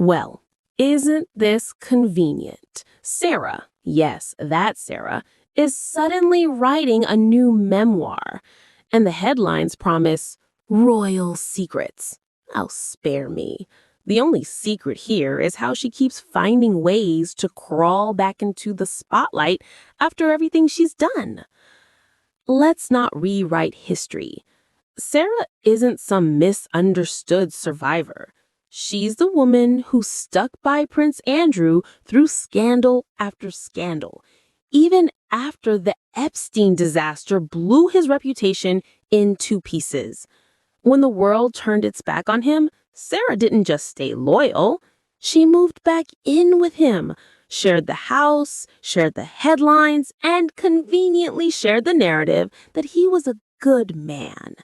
Well, isn't this convenient? Sarah, yes, that Sarah, is suddenly writing a new memoir, and the headlines promise royal secrets. Oh, spare me. The only secret here is how she keeps finding ways to crawl back into the spotlight after everything she's done. Let's not rewrite history. Sarah isn't some misunderstood survivor. She's the woman who stuck by Prince Andrew through scandal after scandal, even after the Epstein disaster blew his reputation into pieces. When the world turned its back on him, Sarah didn't just stay loyal. She moved back in with him, shared the house, shared the headlines, and conveniently shared the narrative that he was a good man.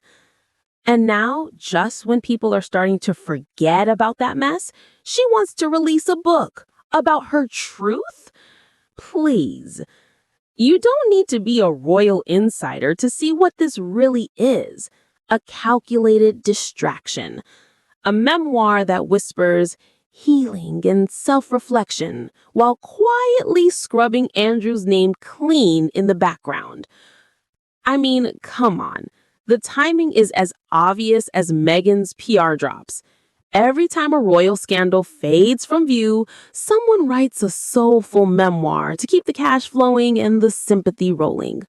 And now, just when people are starting to forget about that mess, she wants to release a book about her truth? Please. You don't need to be a royal insider to see what this really is. A calculated distraction. A memoir that whispers healing and self-reflection while quietly scrubbing Andrew's name clean in the background. I mean, come on. The timing is as obvious as Meghan's PR drops. Every time a royal scandal fades from view, someone writes a soulful memoir to keep the cash flowing and the sympathy rolling.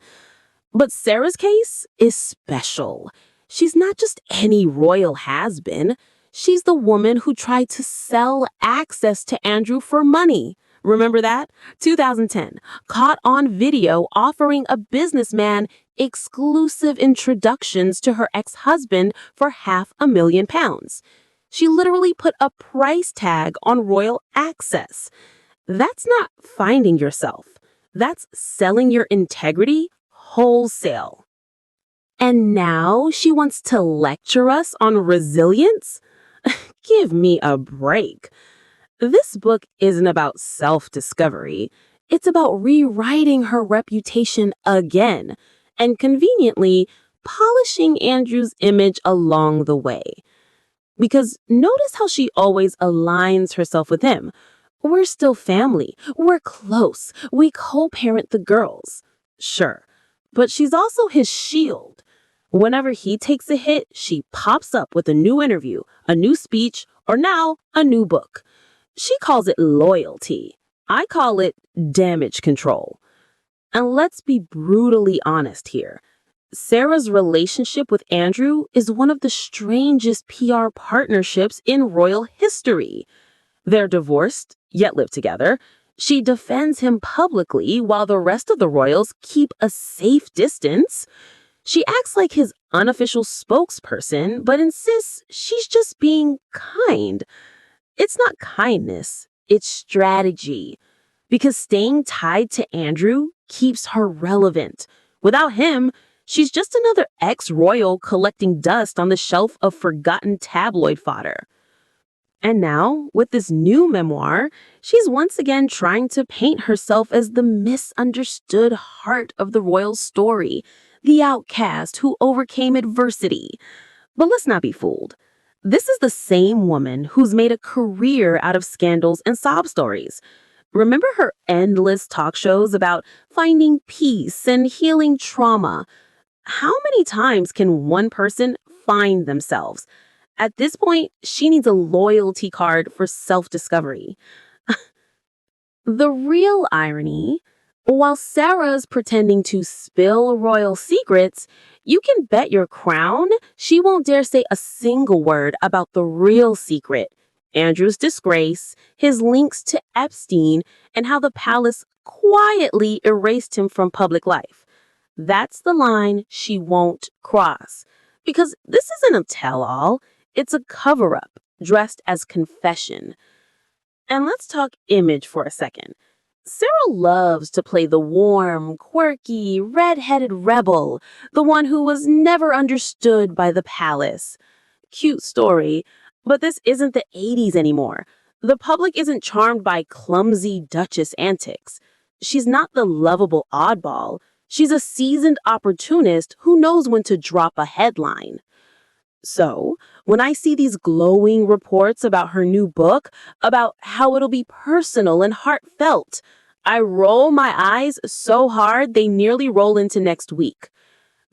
But Sarah's case is special. She's not just any royal has-been. She's the woman who tried to sell access to Andrew for money. Remember that? 2010, caught on video offering a businessman exclusive introductions to her ex-husband for £500,000. She literally put a price tag on royal access. That's not finding yourself. That's selling your integrity wholesale. And now she wants to lecture us on resilience? Give me a break. This book isn't about self-discovery. It's about rewriting her reputation again and conveniently polishing Andrew's image along the way. Because notice how she always aligns herself with him. We're still family. We're close. We co-parent the girls. Sure, but she's also his shield. Whenever he takes a hit, she pops up with a new interview, a new speech, or now a new book. She calls it loyalty. I call it damage control. And let's be brutally honest here. Sarah's relationship with Andrew is one of the strangest PR partnerships in royal history. They're divorced, yet live together. She defends him publicly while the rest of the royals keep a safe distance. She acts like his unofficial spokesperson, but insists she's just being kind. It's not kindness, it's strategy. Because staying tied to Andrew keeps her relevant. Without him, she's just another ex-royal collecting dust on the shelf of forgotten tabloid fodder. And now, with this new memoir, she's once again trying to paint herself as the misunderstood heart of the royal story, the outcast who overcame adversity. But let's not be fooled. This is the same woman who's made a career out of scandals and sob stories. Remember her endless talk shows about finding peace and healing trauma? How many times can one person find themselves? At this point, she needs a loyalty card for self-discovery. The real irony, while Sarah's pretending to spill royal secrets, you can bet your crown she won't dare say a single word about the real secret, Andrew's disgrace, his links to Epstein, and how the palace quietly erased him from public life. That's the line she won't cross. Because this isn't a tell-all, it's a cover-up dressed as confession. And let's talk image for a second. Sarah loves to play the warm, quirky, red-headed rebel, the one who was never understood by the palace. Cute story, but this isn't the 80s anymore. The public isn't charmed by clumsy Duchess antics. She's not the lovable oddball. She's a seasoned opportunist who knows when to drop a headline. So, when I see these glowing reports about her new book, about how it'll be personal and heartfelt, I roll my eyes so hard they nearly roll into next week.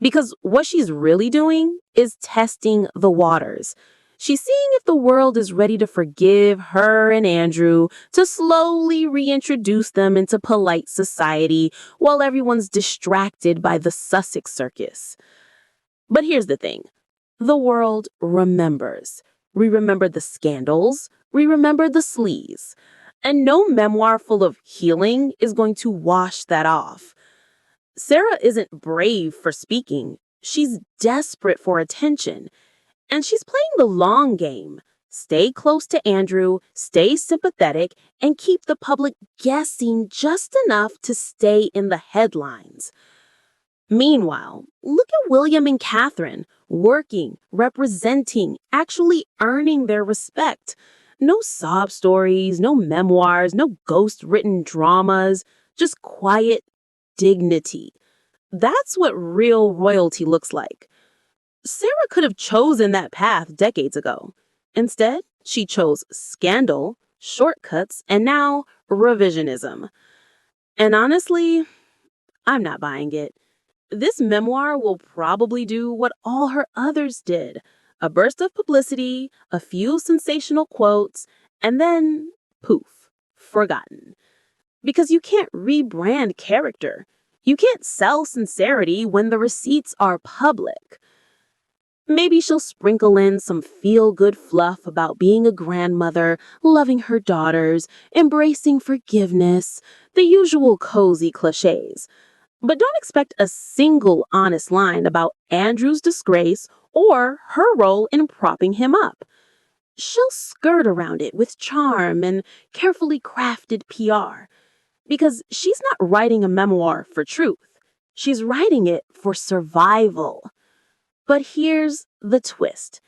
Because what she's really doing is testing the waters. She's seeing if the world is ready to forgive her and Andrew, to slowly reintroduce them into polite society while everyone's distracted by the Sussex circus. But here's the thing. The world remembers. We remember the scandals. We remember the sleaze. And no memoir full of healing is going to wash that off. Sarah isn't brave for speaking. She's desperate for attention. And she's playing the long game. Stay close to Andrew, stay sympathetic, and keep the public guessing just enough to stay in the headlines. Meanwhile, look at William and Catherine, working, representing, actually earning their respect. No sob stories, no memoirs, no ghost-written dramas, just quiet dignity. That's what real royalty looks like. Sarah could have chosen that path decades ago. Instead, she chose scandal, shortcuts, and now revisionism. And honestly, I'm not buying it. This memoir will probably do what all her others did. A burst of publicity, a few sensational quotes, and then poof, forgotten. Because you can't rebrand character. You can't sell sincerity when the receipts are public. Maybe she'll sprinkle in some feel-good fluff about being a grandmother, loving her daughters, embracing forgiveness, the usual cozy cliches. But don't expect a single honest line about Andrew's disgrace or her role in propping him up. She'll skirt around it with charm and carefully crafted PR. Because she's not writing a memoir for truth. She's writing it for survival. But here's the twist.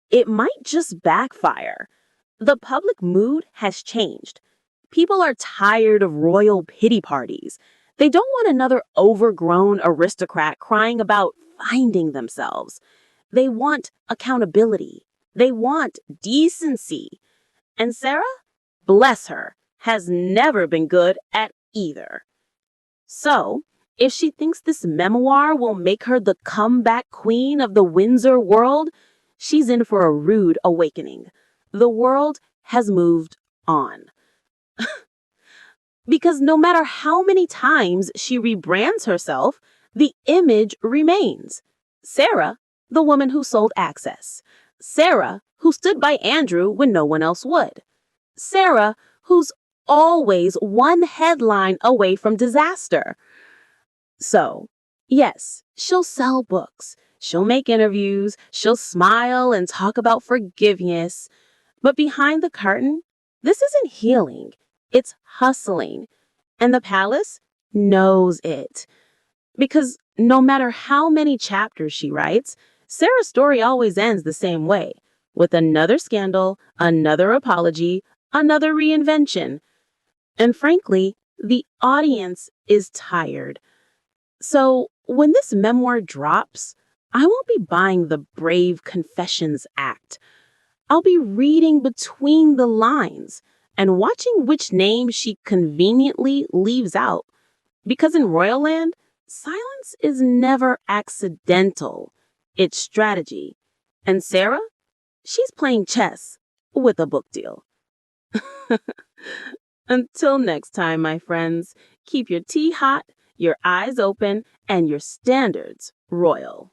It might just backfire. The public mood has changed. People are tired of royal pity parties. They don't want another overgrown aristocrat crying about finding themselves. They want accountability. They want decency. And Sarah, bless her, has never been good at either. So, if she thinks this memoir will make her the comeback queen of the Windsor world, she's in for a rude awakening. The world has moved on. Because no matter how many times she rebrands herself, the image remains. Sarah, the woman who sold access. Sarah, who stood by Andrew when no one else would. Sarah, who's always one headline away from disaster. So, yes, she'll sell books. She'll make interviews. She'll smile and talk about forgiveness. But behind the curtain, this isn't healing. It's hustling. And the palace knows it. Because no matter how many chapters she writes, Sarah's story always ends the same way, with another scandal, another apology, another reinvention. And frankly, the audience is tired. So when this memoir drops, I won't be buying the Brave Confessions Act. I'll be reading between the lines and watching which name she conveniently leaves out. Because in Royal Land, silence is never accidental. It's strategy. And Sarah, she's playing chess with a book deal. Until next time, my friends, keep your tea hot, your eyes open, and your standards royal.